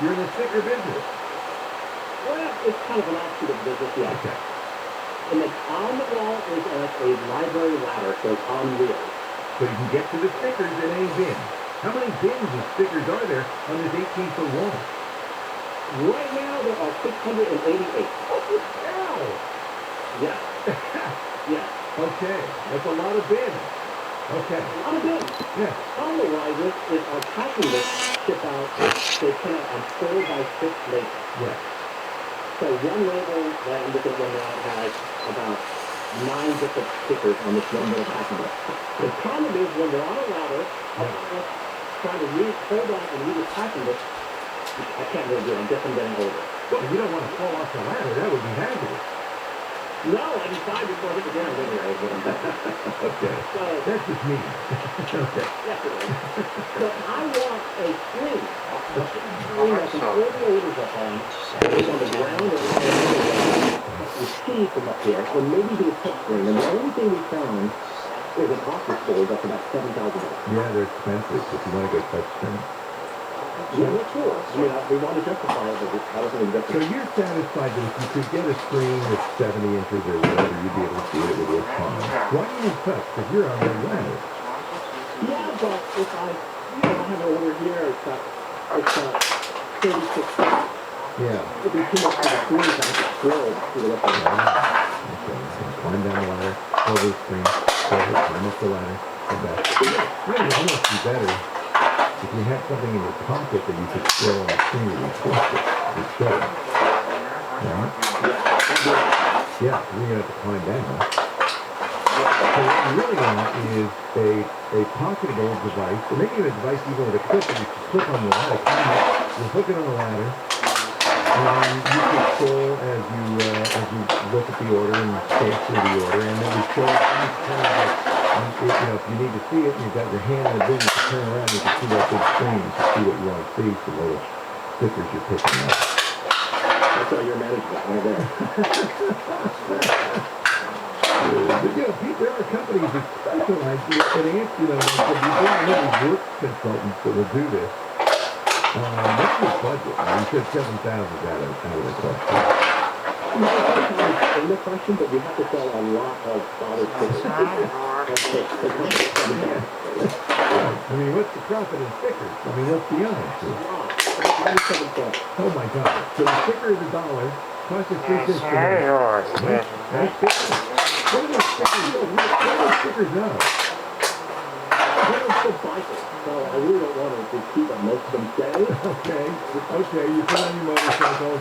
You're in the sticker business. Well, it's kind of an offshoot of the business, yeah. Okay. And then on the wall is a library ladder, so it's on wheels. So you can get to the stickers in any bin. How many bins of stickers are there on this 18-foot wall? Right now, there are 688. Holy cow! Yeah. Yeah. Okay, that's a lot of bins. Okay. A lot of bins. Yeah. Otherwise, is our packing list ship out, they print out on 4x6 labels. Yeah. So one label that I'm looking at right now has about 9 different stickers on this one little packing list. The problem is when they're on a ladder, trying to hold on and read the packing list, I can't really do it. I'm getting older. Well, you don't want to fall off the ladder. That would be hazardous. No, I decided before I hit the ground anyway. Okay. So, that's just me. Okay. Yes, it is. So I want a screen. A screen that can hold the orders up on. It's on the ground or you see from up here, or maybe do a touch screen. And the only thing we found is an office board that's about $7,000. Yeah, they're expensive if you want to go touch screen. Yeah, we're sure. I mean, we want to justify it, but I don't think we justify So it. you're satisfied that if you could get a screen that's 70 inches or whatever, you'd be able to see it with your phone. Why do you need touch? Because you're on the ladder. Yeah, but if I have an order here, it's 36. Yeah. It'd be too much for the screen to have to scroll to the left and right. Okay. So climb down the ladder, over the screen, climb up the ladder, come back. Yeah, it would almost be better if you had something in your pocket that you could scroll on the screen and you twist it. It's better. Right? Yeah, you're going to have to climb down. So what you really want is a pocketable device, or maybe a device even with a clip that you can clip on the ladder. You hook it on the ladder, and you can scroll as you look at the order and scan through the order, and then we show any kind of if you need to see it and you've got your hand in the bin, you can turn around and you can see that big screen, you can see what you want to see, some little stickers you're picking up. That's how you're managing that right there. But there are companies that specialize in finance, you don't have these work consultants that will do this. What's your budget? You said 7,000 out of the question. In the question, but you have to sell a lot of solid stickers. I mean, what's the profit in stickers? I mean, let's be honest. Oh my God. So the sticker is $1, costs us 3 cents. That's stickers. What are those stickers? What are those stickers of? They're still bicycles, so I really don't want to repeat what most of them say. Okay, you put on your motorcycle,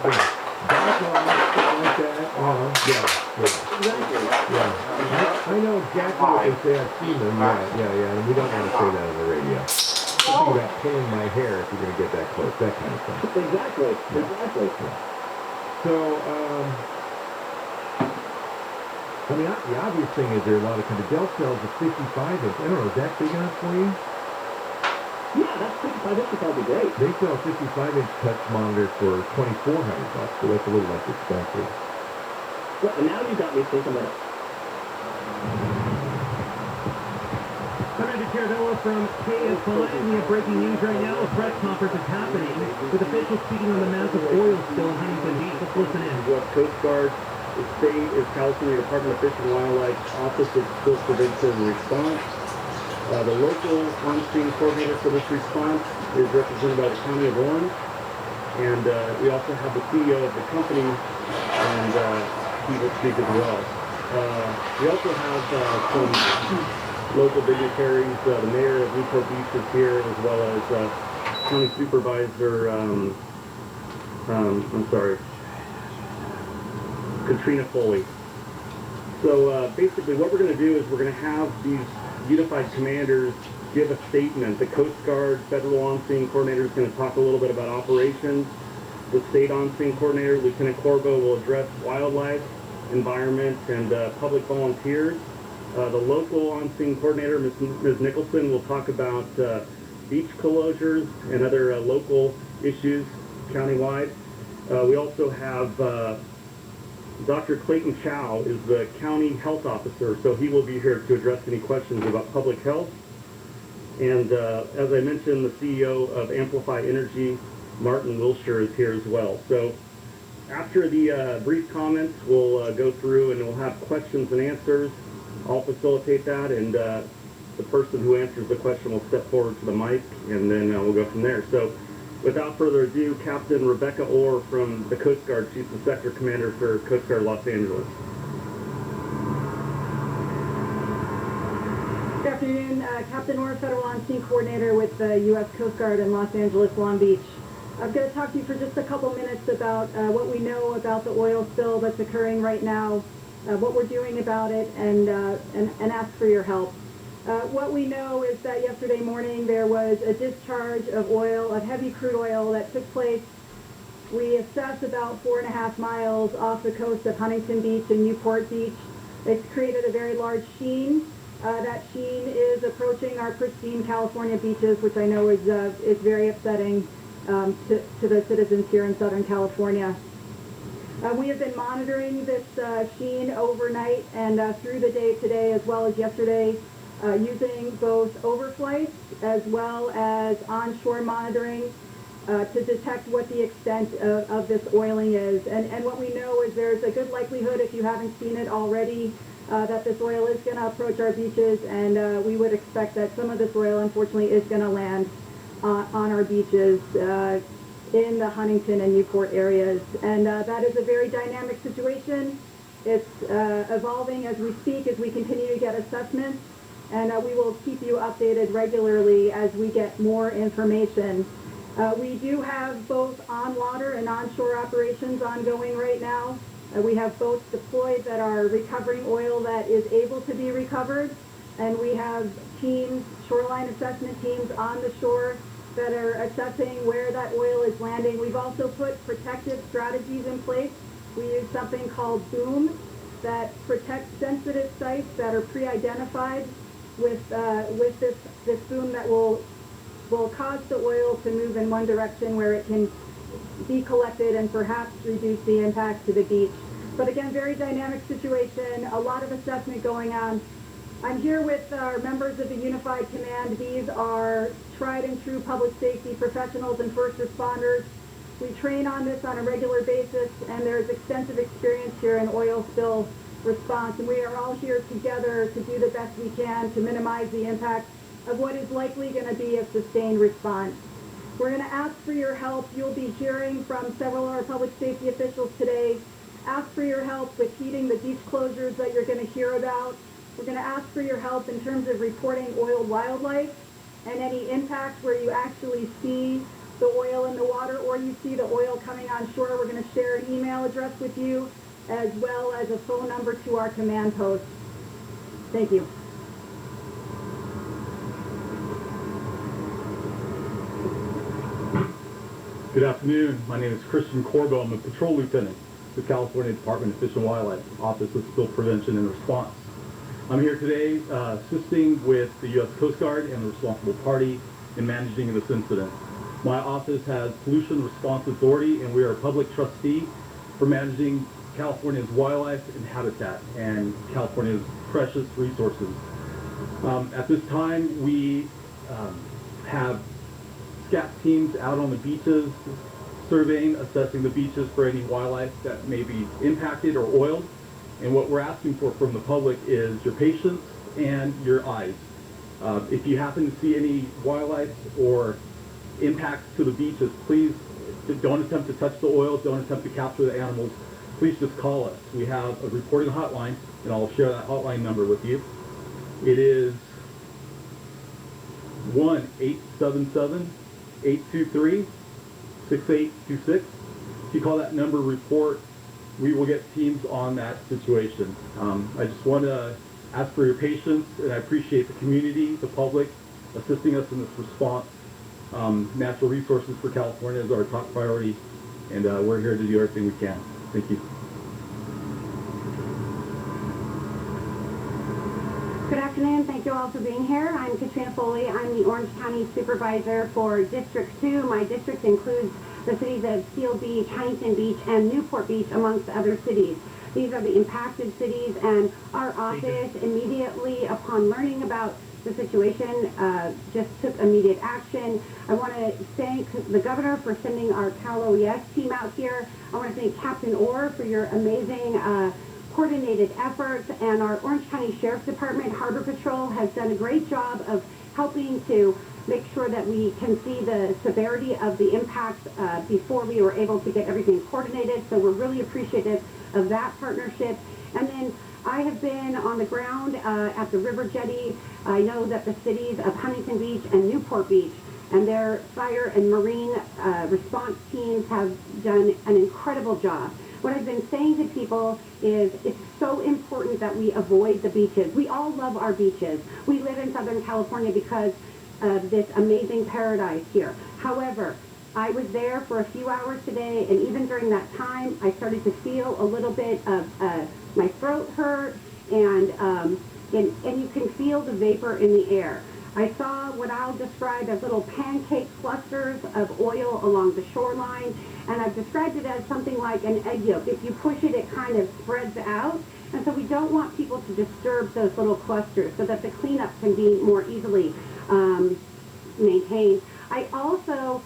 back on, something like that. Yeah. Exactly. Yeah. I know exactly what they say. I've seen them. Yeah. And we don't want to say that on the radio. Something about pulling my hair if you're going to get that close, that kind of thing. Exactly. So, I mean, the obvious thing is there are a lot of kind of Dell sells a 55-inch. I don't know, is that big enough for you? Yeah, that's 55 inch would probably be great. They sell a 55-inch touch monitor for $2,400, so that's a little less expensive. Well, and now you got me thinking that. Commander Caravello from KFI. We have breaking news right now. A press conference is happening with officials speaking on the massive oil spill in Huntington Beach. Let's listen in. U.S. Coast Guard, the state is California Department of Fish and Wildlife Office of Spill Prevention and Response. The local on-scene coordinator for this response is represented by the County of Orange. And we also have the CEO of the company, and he will speak as well. We also have some local dignitaries. The mayor of Newport Beach is here, as well as County Supervisor, Katrina Foley. So basically what we're going to do is we're going to have these unified commanders give a statement. The Coast Guard Federal On-Scene Coordinator is going to talk a little bit about operations. The State On-Scene Coordinator, Lieutenant Corbo, will address wildlife, environment, and public volunteers. The local On-Scene Coordinator, Ms. Nicholson, will talk about beach closures and other local issues countywide. We also have Dr. Clayton Chow is the County Health Officer, so he will be here to address any questions about public health. And as I mentioned, the CEO of Amplify Energy Martin Wilshire is here as well. So after the brief comments, we'll go through and we'll have questions and answers. I'll facilitate that, and the person who answers the question will step forward to the mic, and then we'll go from there. So without further ado, Captain Rebecca Orr from the Coast Guard. She's the Sector Commander for Coast Guard Los Angeles. Good afternoon, Captain Orr, Federal On-Scene Coordinator with the U.S. Coast Guard in Los Angeles, Long Beach. I'm going to talk to you for just a couple minutes about what we know about the oil spill that's occurring right now, what we're doing about it, and ask for your help. What we know is that yesterday morning there was a discharge of oil, of heavy crude oil that took place. We assess about 4.5 miles off the coast of Huntington Beach and Newport Beach. It's created a very large sheen. That sheen is approaching our pristine California beaches, which I know is very upsetting to the citizens here in Southern California. We have been monitoring this sheen overnight and through the day today as well as yesterday, using both overflights as well as onshore monitoring to detect what the extent of this oiling is. And what we know is there's a good likelihood, if you haven't seen it already, that this oil is going to approach our beaches, and we would expect that some of this oil, unfortunately, is going to land on our beaches in the Huntington and Newport areas. And that is a very dynamic situation. It's evolving as we speak, as we continue to get assessments, and we will keep you updated regularly as we get more information. We do have both on-water and onshore operations ongoing right now. We have both deployed that are recovering oil that is able to be recovered, and we have teams, shoreline assessment teams on the shore that are assessing where that oil is landing. We've also put protective strategies in place. We use something called boom that protects sensitive sites that are pre-identified with this boom that will cause the oil to move in one direction where it can be collected and perhaps reduce the impact to the beach. But again, very dynamic situation, a lot of assessment going on. I'm here with our members of the Unified Command. These are tried and true public safety professionals and first responders. We train on this on a regular basis, and there's extensive experience here in oil spill response, and we are all here together to do the best we can to minimize the impact of what is likely going to be a sustained response. We're going to ask for your help. You'll be hearing from several of our public safety officials today. Ask for your help with heating the beach closures that you're going to hear about. We're going to ask for your help in terms of reporting oil wildlife and any impact where you actually see the oil in the water or you see the oil coming on shore. We're going to share an email address with you as well as a phone number to our command post. Thank you. Good afternoon. My name is Christian Corbo. I'm a patrol lieutenant with California Department of Fish and Wildlife, Office of Spill Prevention and Response. I'm here today assisting with the U.S. Coast Guard and the responsible party in managing this incident. My office has Pollution Response Authority, and we are a public trustee for managing California's wildlife and habitat and California's precious resources. At this time, we have SCAT teams out on the beaches, surveying, assessing the beaches for any wildlife that may be impacted or oiled. And what we're asking for from the public is your patience and your eyes. If you happen to see any wildlife or impacts to the beaches, please don't attempt to touch the oil, don't attempt to capture the animals. Please just call us. We have a reporting hotline, and I'll share that hotline number with you. It is 1-877-823-6826. If you call that number, report, we will get teams on that situation. I just want to ask for your patience, and I appreciate the community, the public, assisting us in this response. Natural resources for California is our top priority, and we're here to do everything we can. Thank you. Good afternoon. Thank you all for being here. I'm Katrina Foley. I'm the Orange County Supervisor for District 2. My district includes the cities of Seal Beach, Huntington Beach, and Newport Beach, amongst other cities. These are the impacted cities, and our office, immediately upon learning about the situation, just took immediate action. I want to thank the governor for sending our Cal OES team out here. I want to thank Captain Orr for your amazing coordinated efforts, and our Orange County Sheriff's Department Harbor Patrol has done a great job of helping to make sure that we can see the severity of the impacts before we were able to get everything coordinated. So we're really appreciative of that partnership. And then I have been on the ground at the river jetty. I know that the cities of Huntington Beach and Newport Beach and their fire and marine response teams have done an incredible job. What I've been saying to people is it's so important that we avoid the beaches. We all love our beaches. We live in Southern California because of this amazing paradise here. However, I was there for a few hours today, and even during that time, I started to feel a little bit of my throat hurt, and you can feel the vapor in the air. I saw what I'll describe as little pancake clusters of oil along the shoreline, and I've described it as something like an egg yolk. If you push it, it kind of spreads out, and so we don't want people to disturb those little clusters so that the cleanup can be more easily maintained. I also,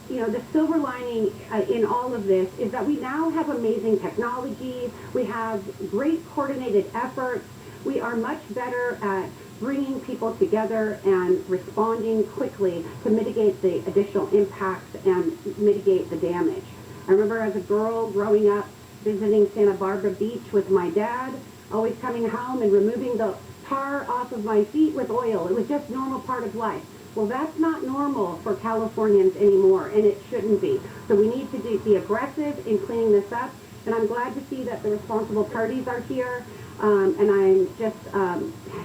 the silver lining in all of this is that we now have amazing technology. We have great coordinated efforts. We are much better at bringing people together and responding quickly to mitigate the additional impacts and mitigate the damage. I remember as a girl growing up visiting Santa Barbara Beach with my dad, always coming home and removing the tar off of my feet with oil. It was just normal part of life. Well, that's not normal for Californians anymore, and it shouldn't be. So we need to be aggressive in cleaning this up, and I'm glad to see that the responsible parties are here, and I'm just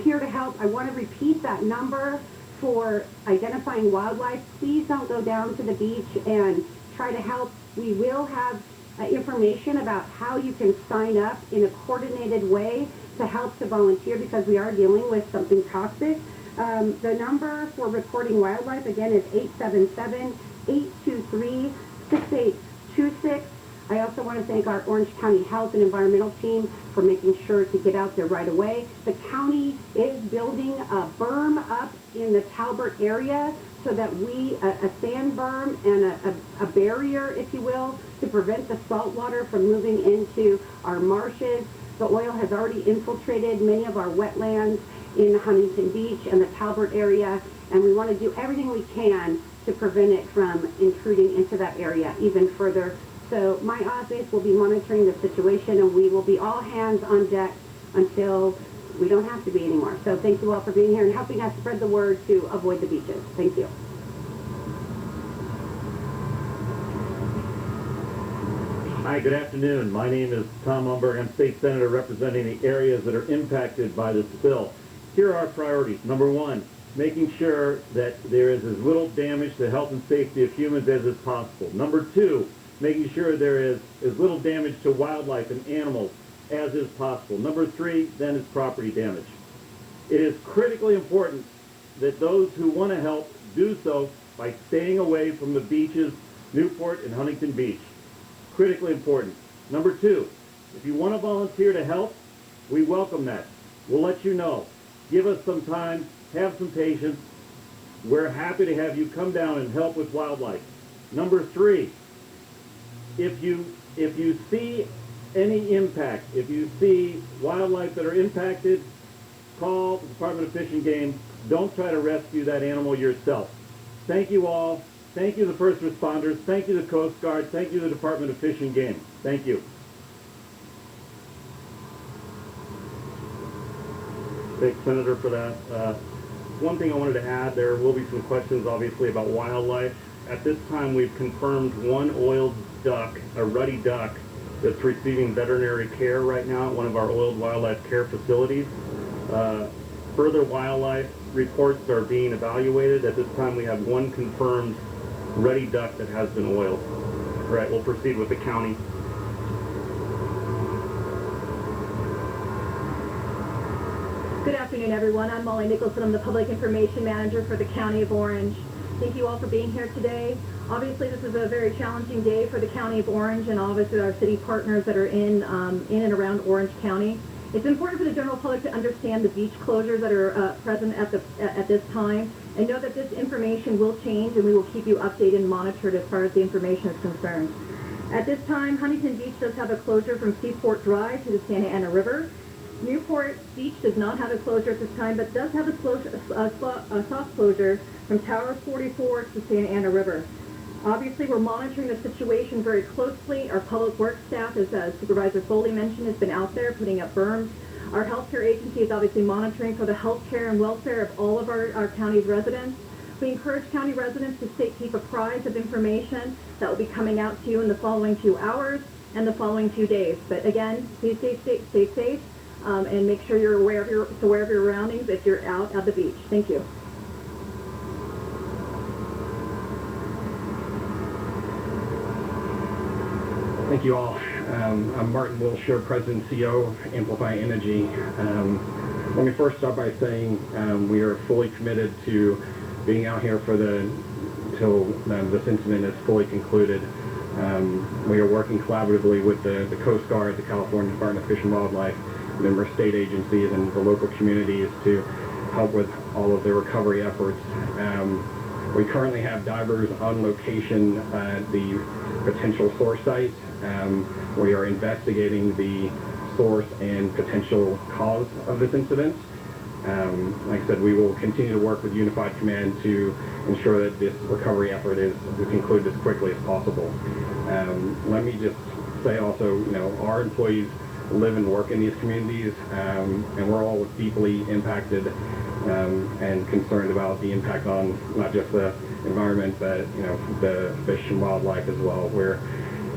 here to help. I want to repeat that number for identifying wildlife. Please don't go down to the beach and try to help. We will have information about how you can sign up in a coordinated way to help to volunteer, because we are dealing with something toxic. The number for reporting wildlife, again, is 877-823-6826. I also want to thank our Orange County Health and Environmental team for making sure to get out there right away. The county is building a berm up in the Talbert area so that a sand berm and a barrier, if you will, to prevent the salt water from moving into our marshes. The oil has already infiltrated many of our wetlands in Huntington Beach and the Talbert area, and we want to do everything we can to prevent it from intruding into that area even further. So my office will be monitoring the situation, and we will be all hands on deck until we don't have to be anymore. So thank you all for being here and helping us spread the word to avoid the beaches. Thank you. Hi, good afternoon. My name is Tom Umberg. I'm State Senator representing the areas that are impacted by this spill. Here are our priorities. Number one, making sure that there is as little damage to health and safety of humans as is possible. Number two, making sure there is as little damage to wildlife and animals as is possible. Number three, then, is property damage. It is critically important that those who want to help do so by staying away from the beaches, Newport and Huntington Beach. Critically important. Number two, if you want to volunteer to help, we welcome that. We'll let you know. Give us some time, have some patience. We're happy to have you come down and help with wildlife. Number three, if you see any impact, if you see wildlife that are impacted, call the Department of Fish and Game. Don't try to rescue that animal yourself. Thank you all. Thank you, the first responders. Thank you, the Coast Guard. Thank you, the Department of Fish and Game. Thank you. Thanks, Senator, for that. One thing I wanted to add, there will be some questions, obviously, about wildlife. At this time, we've confirmed one oiled duck, a ruddy duck, that's receiving veterinary care right now at one of our oiled wildlife care facilities. Further wildlife reports are being evaluated. At this time, we have one confirmed ruddy duck that has been oiled. All right, we'll proceed with the county. Good afternoon, everyone. I'm Molly Nicholson. I'm the Public Information Manager for the County of Orange. Thank you all for being here today. Obviously, this is a very challenging day for the County of Orange and obviously our city partners that are in and around Orange County. It's important for the general public to understand the beach closures that are present at this time, and know that this information will change, and we will keep you updated and monitored as far as the information is concerned. At this time, Huntington Beach does have a closure from Seaport Drive to the Santa Ana River. Newport Beach does not have a closure at this time, but does have a soft closure from Tower 44 to Santa Ana River. Obviously, we're monitoring the situation very closely. Our public works staff, as Supervisor Foley mentioned, has been out there putting up berms. Our healthcare agency is obviously monitoring for the health care and welfare of all of our county's residents. We encourage county residents to keep apprised of information that will be coming out to you in the following 2 hours and the following 2 days. But again, please stay safe and make sure you're aware of your surroundings if you're out at the beach. Thank you. Thank you all. I'm Martin Wilshire, President and CEO of Amplify Energy. Let me first start by saying we are fully committed to being out here till this incident is fully concluded. We are working collaboratively with the Coast Guard, the California Department of Fish and Wildlife, member state agencies, and the local communities to help with all of the recovery efforts. We currently have divers on location at the potential source site. We are investigating the source and potential cause of this incident. Like I said, we will continue to work with Unified Command to ensure that this recovery effort is concluded as quickly as possible. Let me just say also, our employees live and work in these communities, and we're all deeply impacted and concerned about the impact on not just the environment, but the fish and wildlife as well.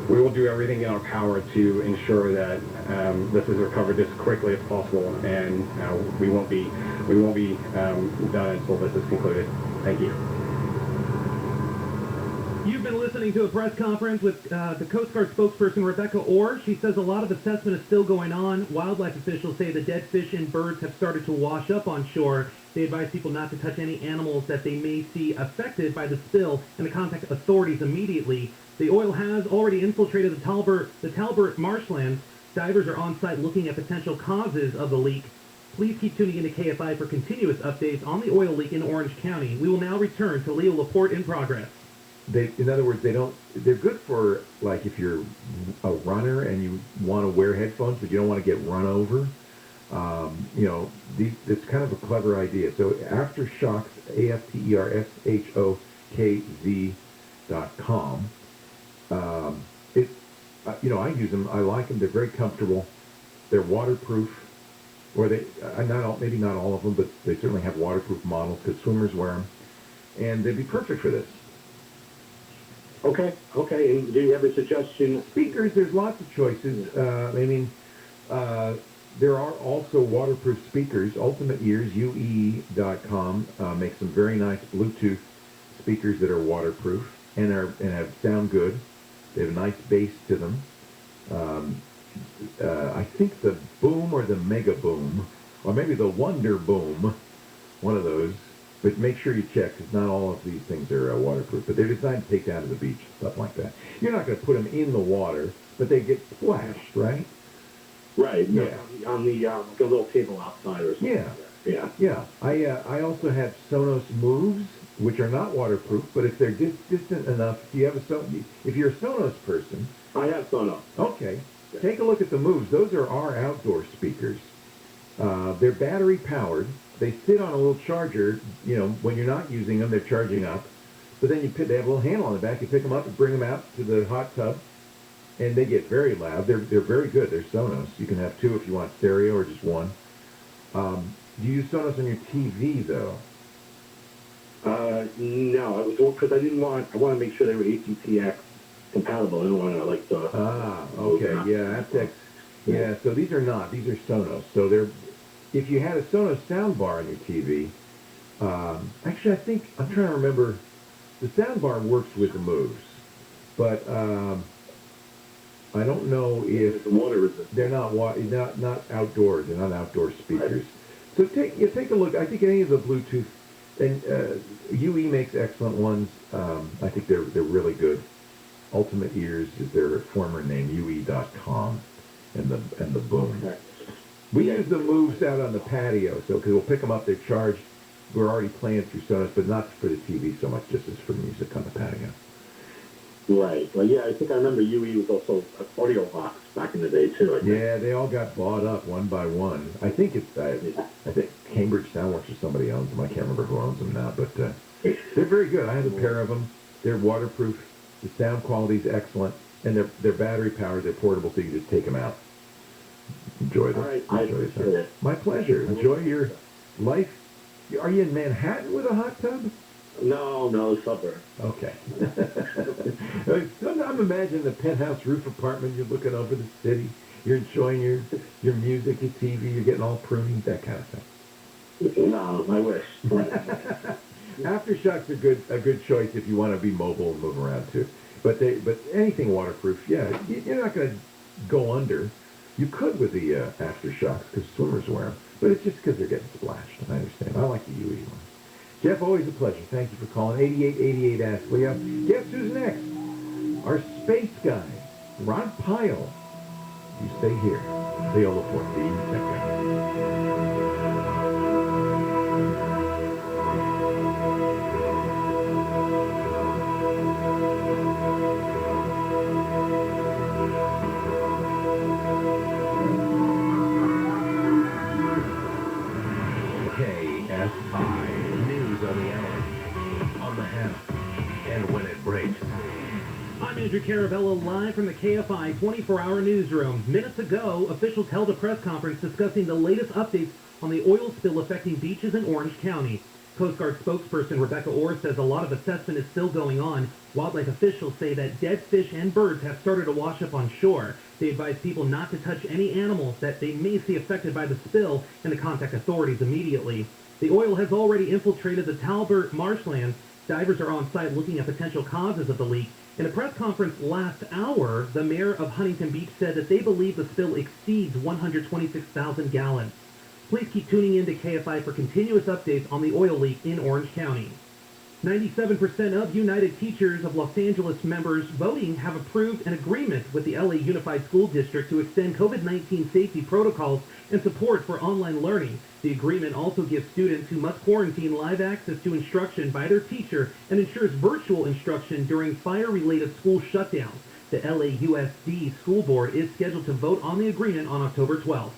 We will do everything in our power to ensure that this is recovered as quickly as possible, and we won't be done until this is concluded. Thank you. You've been listening to a press conference with the Coast Guard spokesperson, Rebecca Orr. She says a lot of assessment is still going on. Wildlife officials say the dead fish and birds have started to wash up on shore. They advise people not to touch any animals that they may see affected by the spill and to contact authorities immediately. The oil has already infiltrated the Talbert marshlands. Divers are on site looking at potential causes of the leak. Please keep tuning into KFI for continuous updates on the oil leak in Orange County. We will now return to Leo Laporte in progress. In other words, they're good for, like, if you're a runner and you want to wear headphones but you don't want to get run over. It's kind of a clever idea. So Aftershocks, AFTERSHOKZ.com. I use them. I like them. They're very comfortable. They're waterproof. Or maybe not all of them, but they certainly have waterproof models because swimmers wear them. And they'd be perfect for this. Okay. And do you have a suggestion? Speakers, there's lots of choices. There are also waterproof speakers. Ultimate Ears, UE.com, makes some very nice Bluetooth speakers that are waterproof and sound good. They have a nice bass to them. I think the Boom or the Mega Boom, or maybe the Wonder Boom, one of those. But make sure you check, because not all of these things are waterproof. But they're designed to take down to the beach, stuff like that. You're not going to put them in the water, but they get splashed, right? Right. Yeah. On the little table outside or something. Yeah. Yeah. I also have Sonos Moves, which are not waterproof, but if they're distant enough, if you're a Sonos person. I have Sonos. Okay. Yeah. Take a look at the Moves. Those are our outdoor speakers. They're battery powered. They sit on a little charger. When you're not using them, they're charging up. But then they have a little handle on the back. You pick them up and bring them out to the hot tub, and they get very loud. They're very good. They're Sonos. You can have two if you want stereo or just one. Do you use Sonos on your TV though? No, because I want to make sure they were ACTX compatible. I don't want to okay. Yeah, aptX. Yeah. So these are not. These are Sonos. So they're. If you had a Sonos soundbar on your TV, actually, I think I'm trying to remember. The soundbar works with the Moves, but I don't know if they're not outdoors. They're not outdoor speakers. So take a look. I think any of the Bluetooth and UE makes excellent ones. I think they're really good. Ultimate Ears is their former name, UE.com, and the Boom. Okay. We use the moves out on the patio, so because we'll pick them up, they're charged. We're already playing through Sonos, but not for the TV so much, just as for music on the patio. Right. Well, yeah, I think I remember UE was also an audio box back in the day, too. Yeah, they all got bought up one by one. I think I think Cambridge Soundworks or somebody owns them. I can't remember who owns them now, but they're very good. I have a pair of them. They're waterproof. The sound quality is excellent, and they're battery powered. They're portable, so you can just take them out. Enjoy them. All right, I appreciate it. My pleasure. Enjoy your life. Are you in Manhattan with a hot tub? No, suburb. Okay. I'm imagining the penthouse roof apartment. You're looking over the city. You're enjoying your music, your TV. You're getting all pruny, that kind of thing. No, I wish. Aftershocks are a good choice if you want to be mobile and move around too. But anything waterproof, yeah, you're not going to go under. You could with the aftershocks because swimmers wear them, but it's just because they're getting splashed. I understand. I like the UE one. Jeff, always a pleasure. Thank you for calling. 8888 Ask Leo. Guess who's next? Our space guy, Ron Pyle. You stay here. Viola Forte, that guy. KFI News on the hour, on the half, and when it breaks. I'm Andrew Caravella, live from the KFI 24-hour newsroom. Minutes ago, officials held a press conference discussing the latest updates on the oil spill affecting beaches in Orange County. Coast Guard spokesperson Rebecca Orr says a lot of assessment is still going on. Wildlife officials say that dead fish and birds have started to wash up on shore. They advise people not to touch any animals that they may see affected by the spill and to contact authorities immediately. The oil has already infiltrated the Talbert marshlands. Divers are on site looking at potential causes of the leak. In a press conference last hour, the mayor of Huntington Beach said that they believe the spill exceeds 126,000 gallons. Please keep tuning in to KFI for continuous updates on the oil leak in Orange County. 97% of United Teachers of Los Angeles members voting have approved an agreement with the LA Unified School District to extend COVID-19 safety protocols and support for online learning. The agreement also gives students who must quarantine live access to instruction by their teacher and ensures virtual instruction during fire-related school shutdowns. The LAUSD School Board is scheduled to vote on the agreement on October 12th.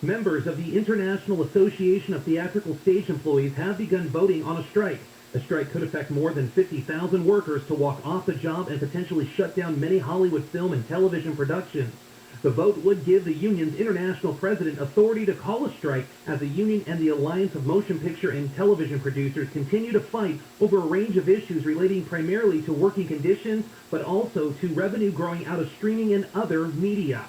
Members of the International Association of Theatrical Stage Employees have begun voting on a strike. A strike could affect more than 50,000 workers to walk off the job and potentially shut down many Hollywood film and television productions. The vote would give the union's international president authority to call a strike as the union and the Alliance of Motion Picture and Television Producers continue to fight over a range of issues relating primarily to working conditions, but also to revenue growing out of streaming and other media.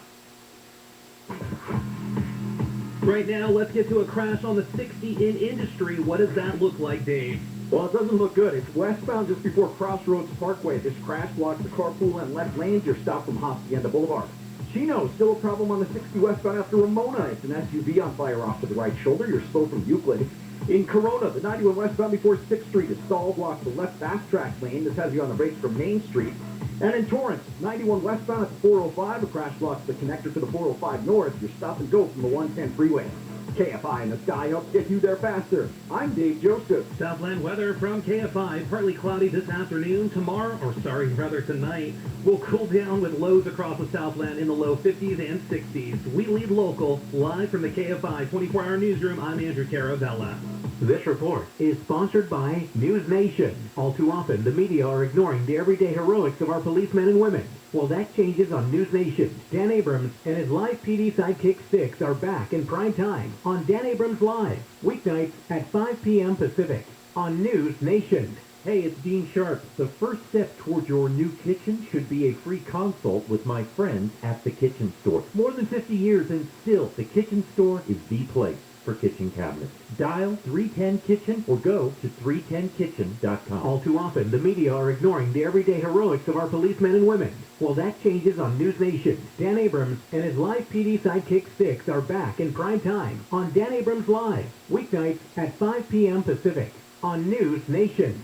Right now, let's get to a crash on the 60 in Industry. What does that look like, Dave? Well, it doesn't look good. It's westbound just before Crossroads Parkway. This crash blocks the carpool and left lanes. You're stopped from Hacienda Boulevard. Chino, still a problem on the 60 westbound after Ramona. It's an SUV on fire off to the right shoulder. You're slow from Euclid. In Corona, the 91 westbound before 6th Street is stalled, blocks the left fast track lane. This has you on the brakes from Main Street. And in Torrance, 91 westbound at the 405, a crash blocks the connector to the 405 north. You're stop and go from the 110 freeway. KFI in the sky helps get you there faster. I'm Dave Joseph. Southland weather from KFI. Partly cloudy this afternoon. Tonight, will cool down with lows across the Southland in the low 50s and 60s. We lead local. Live from the KFI 24-hour newsroom, I'm Andrew Caravella. This report is sponsored by News Nation. All too often, the media are ignoring the everyday heroics of our policemen and women. Well, that changes on News Nation. Dan Abrams and his live PD sidekick Sticks are back in prime time on Dan Abrams Live, weeknights at 5 p.m. Pacific on News Nation. Hey, it's Dean Sharp. The first step toward your new kitchen should be a free consult with my friends at The Kitchen Store. More than 50 years and still, The Kitchen Store is the place for kitchen cabinets. Dial 310-KITCHEN or go to 310kitchen.com. All too often, the media are ignoring the everyday heroics of our policemen and women. Well, that changes on News Nation. Dan Abrams and his live PD sidekick Sticks are back in prime time on Dan Abrams Live, weeknights at 5 p.m. Pacific on News Nation.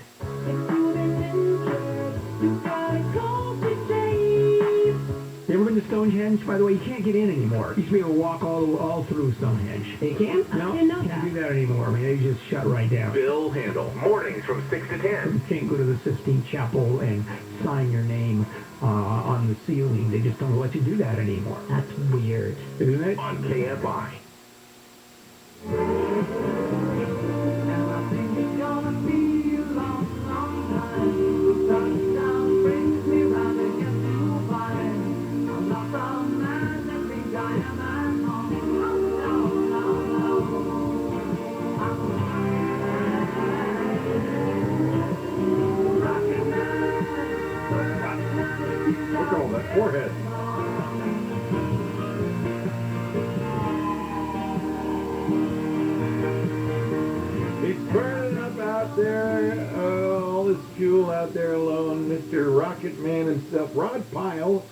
Hey, we're in to Stonehenge? By the way, you can't get in anymore. You used to be able to walk all through Stonehenge. You can? No, I didn't know can't that. do that anymore. I mean, they just shut right down. Bill Handel, mornings from 6 to 10. You can't go to the Sistine Chapel and sign your name on the ceiling. They just don't let you do that anymore. That's weird. Isn't it? On KFI. Look at all that forehead. He's burning up out there, all this fuel out there alone. Mr. Rocket Man himself, Rod Pyle,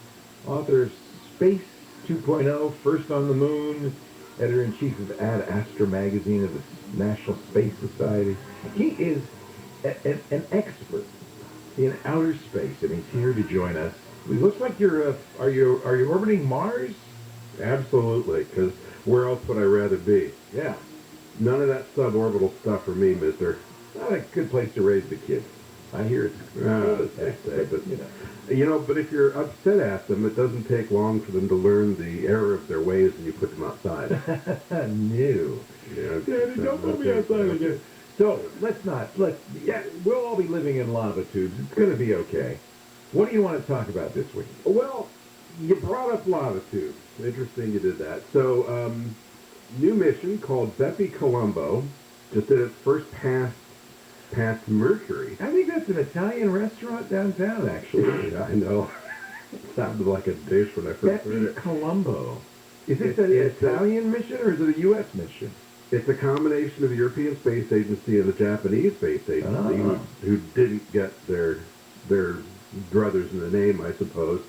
author of Space 2.0, First on the Moon, editor-in-chief of Ad Astra magazine of the National Space Society. He is an expert in outer space, and he's here to join us. It looks like you're, are you orbiting Mars? Absolutely, because where else would I rather be? Yeah. None of that suborbital stuff for me, mister. Not a good place to raise the kids. I hear it's but if you're upset at them, it doesn't take long for them to learn the error of their ways when you put them outside. No. Yeah, Daddy, don't put me outside again. So, we'll all be living in lava tubes. It's going to be okay. What do you want to talk about this week? Well, you brought up lava tubes. Interesting you did that. So, new mission called Bepi Colombo just did its first pass past Mercury. I think that's an Italian restaurant downtown, actually. I know. It sounded like a dish when I first heard it. Colombo. Is it an Italian mission or is it a U.S. mission? It's a combination of the European Space Agency and the Japanese Space Agency, who didn't get their druthers in the name, I suppose.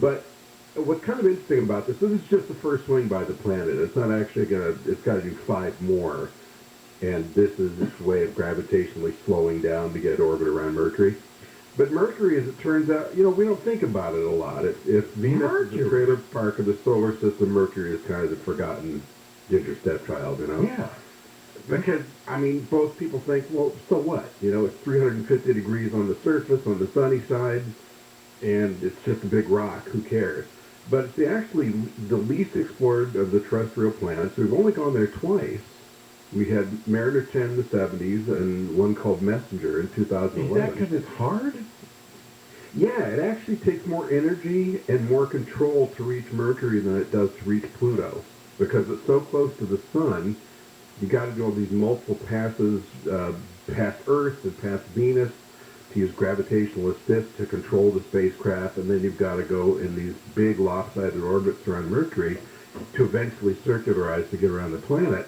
But what's kind of interesting about this is just the first swing by the planet. It's not actually it's got to do 5 more. And this is its way of gravitationally slowing down to get orbit around Mercury. But Mercury, as it turns out, we don't think about it a lot. If Venus is the trailer park of the solar system, Mercury is kind of the forgotten ginger stepchild, Yeah. Because, both people think, well, so what? It's 350 degrees on the surface, on the sunny side, and it's just a big rock. Who cares? But it's actually the least explored of the terrestrial planets. We've only gone there twice. We had Mariner 10 in the 70s and one called Messenger in 2011. Is that because it's hard? Yeah, it actually takes more energy and more control to reach Mercury than it does to reach Pluto. Because it's so close to the sun, you got to do all these multiple passes past Earth and past Venus to use gravitational assist to control the spacecraft, and then you've got to go in these big lopsided orbits around Mercury to eventually circularize to get around the planet.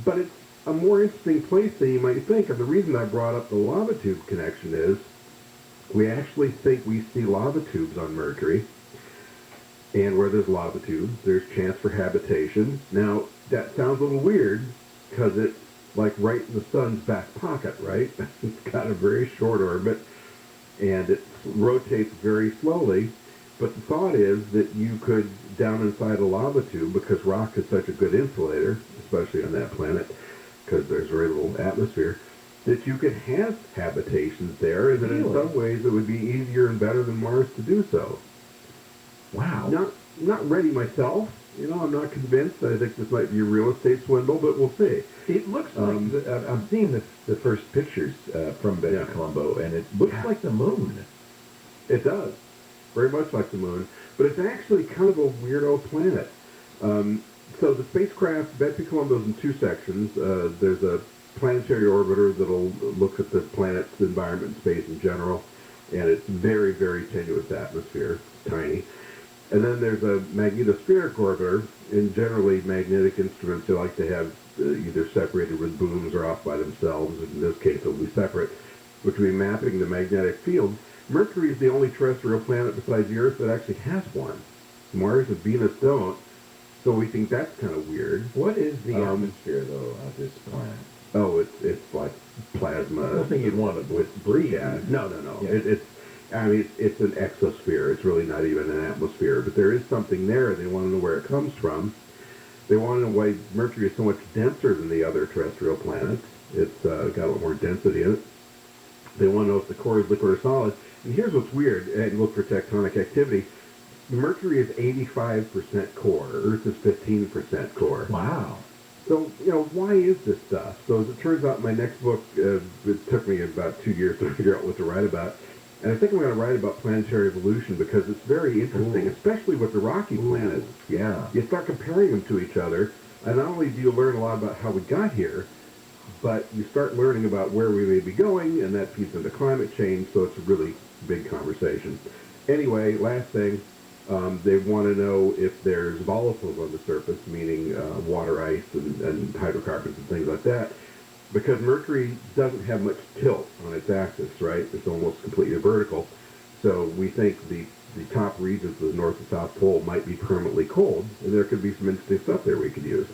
But it's a more interesting place than you might think, and the reason I brought up the lava tube connection is we actually think we see lava tubes on Mercury, and where there's lava tubes, there's chance for habitation. Now, that sounds a little weird, because it's like right in the sun's back pocket, right? It's got a very short orbit, and it rotates very slowly, but the thought is that you could, down inside a lava tube, because rock is such a good insulator, especially on that planet, because there's very little atmosphere, that you could have habitations there, and that in some ways it would be easier and better than Mars to do so. Wow. Not ready myself. I'm not convinced. I think this might be a real estate swindle, but we'll see. It looks like, I'm seeing the first pictures from Bepi Colombo, and it looks like the moon. It does. Very much like the moon. But it's actually kind of a weirdo planet. So the spacecraft, Bepi Colombo's in 2 sections. There's a planetary orbiter that'll look at the planet's environment and space in general, and it's very, very tenuous atmosphere. It's tiny. And then there's a magnetospheric orbiter, and generally magnetic instruments they like to have either separated with booms or off by themselves. In this case, they'll be separate, which will be mapping the magnetic field. Mercury is the only terrestrial planet besides the Earth that actually has one. Mars and Venus don't, so we think that's kind of weird. What is the atmosphere, though, of this planet? Oh, it's like plasma. Nothing you'd want to breathe. Yeah. No. Yeah. I mean, it's an exosphere. It's really not even an atmosphere, but there is something there. They want to know where it comes from. They want to know why Mercury is so much denser than the other terrestrial planets. It's got a lot more density in it. They want to know if the core is liquid or solid. And here's what's weird, and look for tectonic activity. Mercury is 85% core. Earth is 15% core. Wow. So, why is this stuff? So as it turns out, my next book, it took me about 2 years to figure out what to write about. And I think I'm going to write about planetary evolution because it's very interesting, especially with the rocky planets. Yeah. You start comparing them to each other, and not only do you learn a lot about how we got here, but you start learning about where we may be going, and that feeds into climate change, so it's a really big conversation. Anyway, last thing, they want to know if there's volatiles on the surface, meaning water ice and hydrocarbons and things like that, because Mercury doesn't have much tilt on its axis, right? It's almost completely vertical. So we think the top regions of the North and South Pole might be permanently cold, and there could be some interesting stuff there we could use.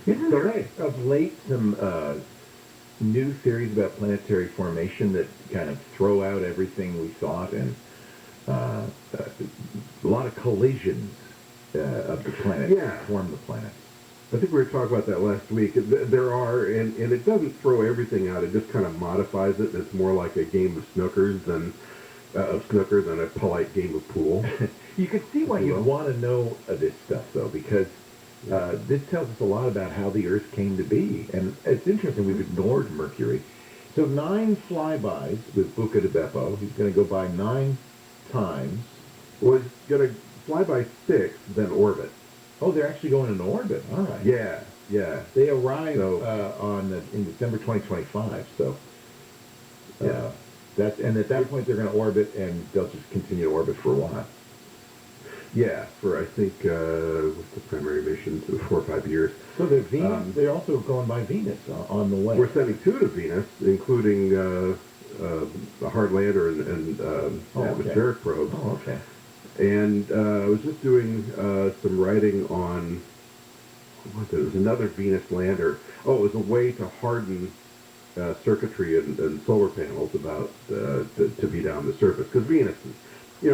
Isn't there of late some new theories about planetary formation that kind of throw out everything we thought, and a lot of collisions of the planet form the planet? I think we were talking about that last week. There are, and it doesn't throw everything out. It just kind of modifies it. It's more like a game of snooker than a polite game of pool. You can see why you want to know this stuff, though, because this tells us a lot about how the Earth came to be. And it's interesting, we've ignored Mercury. So 9 flybys with Buca di Beppo. He's going to go by 9 times. Well, he's going to fly by 6, then orbit. Oh, they're actually going in orbit. All right. Yeah. They arrive in December 2025. So and at that point they're going to orbit, and they'll just continue to orbit for a while. Yeah, for I think what's the primary mission? 4 or 5 years. So they're Venus. They're also going by Venus on the way. We're sending 2 to Venus, including a hard lander and atmospheric probes. Oh, okay. And I was just doing some writing on, it was another Venus lander. Oh, it was a way to harden circuitry and solar panels about to be down the surface. Because Venus is,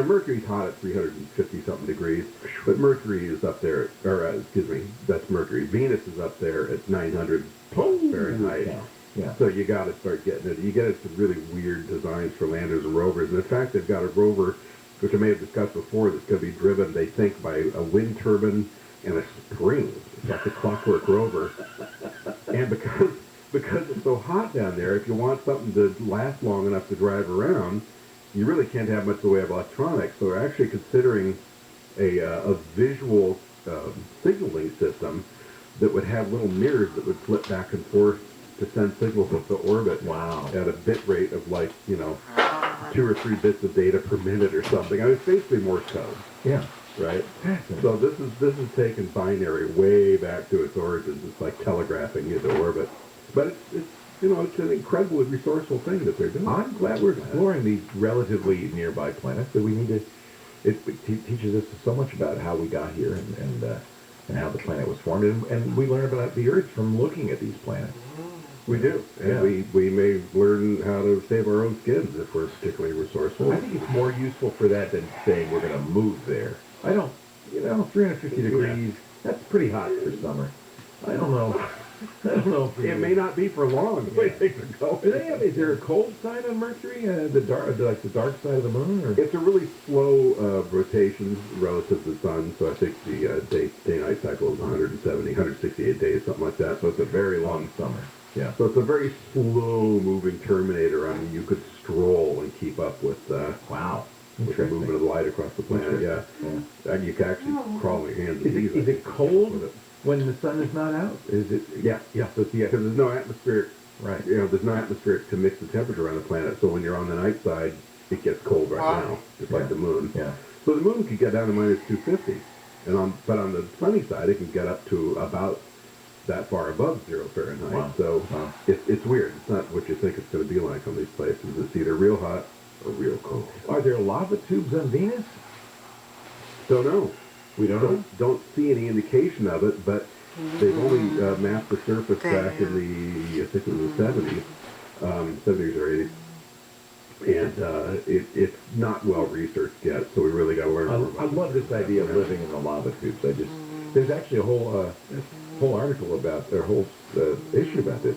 Mercury's hot at 350-something degrees, but Mercury is up there, that's Mercury. Venus is up there at 900 Fahrenheit. Yeah. So you got to start getting it. You get some really weird designs for landers and rovers. And in fact, they've got a rover, which I may have discussed before, that's going to be driven, they think, by a wind turbine and a spring. It's like a clockwork rover. And because it's so hot down there, if you want something to last long enough to drive around, you really can't have much in the way of electronics. So we're actually considering a visual signaling system that would have little mirrors that would flip back and forth to send signals into orbit. Wow. At a bit rate of 2 or 3 bits of data per minute or something. I mean, it's basically Morse code. Yeah. Right? So this is taking binary way back to its origins. It's like telegraphing into orbit. But it's an incredibly resourceful thing that they're doing. I'm glad we're exploring these relatively nearby planets. That we need to. It teaches us so much about how we got here and how the planet was formed, and we learn about the Earth from looking at these planets. We do, and we may learn how to save our own skins if we're particularly resourceful. I think it's more useful for that than saying we're going to move there. I don't, 350 degrees, that's pretty hot for summer. I don't know. It may not be for long. The way things are going. Is there a cold side on Mercury? The dark side of the moon? Or? It's a really slow rotation relative to the sun. So I think the day-night cycle is 168 days, something like that. So it's a very long summer. Yeah. So it's a very slow-moving terminator. I mean, you could stroll and keep up with with the movement of the light across the planet. Yeah. And you can actually crawl on your hands and knees. Is it cold when the sun is not out? Is it? Yeah. So because there's no atmospheric. Right. There's no atmospheric to mix the temperature on the planet. So when you're on the night side, it gets cold right now, just like the moon. Yeah. So the moon could get down to minus 250, but on the sunny side, it can get up to about that far above 0 Fahrenheit. Wow. So it's weird. It's not what you think it's going to be like on these places. It's either real hot or real cold. Are there lava tubes on Venus? Don't know. We don't see any indication of it, but they've only mapped the surface back in I think it was the 70s or 80s. And it's not well researched yet, so we really got to learn more. I love this idea of living in the lava tubes. There's actually a whole article about, or whole issue about this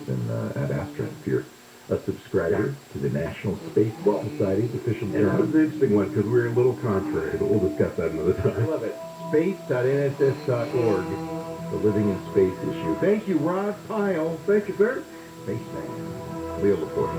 at Astra. If you're a subscriber to the National Space Society's official And that was an interesting one because we're a little contrary, but we'll discuss that another I time. love it. Space.nss.org, the living in space issue. Thank you, Rod Pyle. Thank you, sir. Spaceman. Leo Laporte.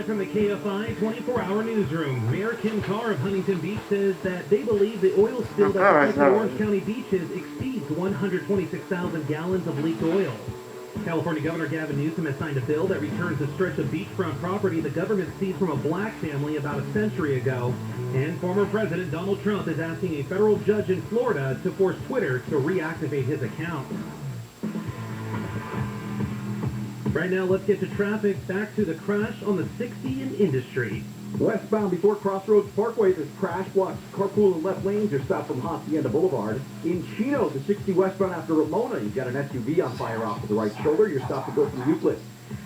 From the KFI 24-hour newsroom, Mayor Kim Carr of Huntington Beach says that they believe the oil spill that affected Orange County beaches exceeds 126,000 gallons of leaked oil. California Governor Gavin Newsom has signed a bill that returns a stretch of beachfront property the government seized from a black family about a century ago. And former President Donald Trump is asking a federal judge in Florida to force Twitter to reactivate his account. Right now, let's get to traffic. Back to the crash on the 60 in Industry. Westbound before Crossroads Parkway, this crash blocks carpool and left lanes. You're stopped from Hacienda Boulevard. In Chino, the 60 westbound after Ramona, you've got an SUV on fire off to the right shoulder. You're stopped to go from Euclid.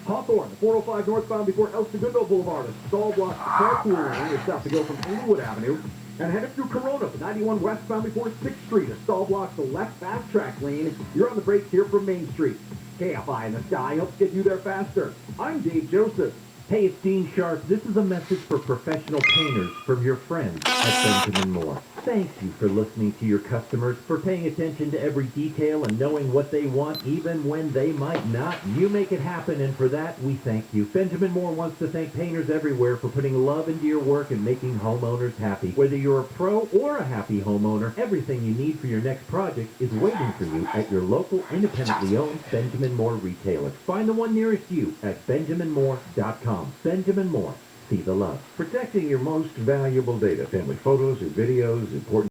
Hawthorne, the 405 northbound before El Segundo Boulevard. A stall blocks the carpool lane. You're stopped to go from Inglewood Avenue. And headed through Corona, the 91 westbound before 6th Street. A stall blocks the left fast track lane. You're on the brakes here from Main Street. KFI in the Sky helps get you there faster. I'm Dave Joseph. Hey, it's Dean Sharp. This is a message for professional painters from your friends at Benjamin Moore. Thank you for listening to your customers, for paying attention to every detail and knowing what they want even when they might not. You make it happen, and for that, we thank you. Benjamin Moore wants to thank painters everywhere for putting love into your work and making homeowners happy. Whether you're a pro or a happy homeowner, everything you need for your next project is waiting for you at your local independently owned Benjamin Moore retailer. Find the one nearest you at benjaminmoore.com. Benjamin Moore. See the love. Protecting your most valuable data, family photos or videos, important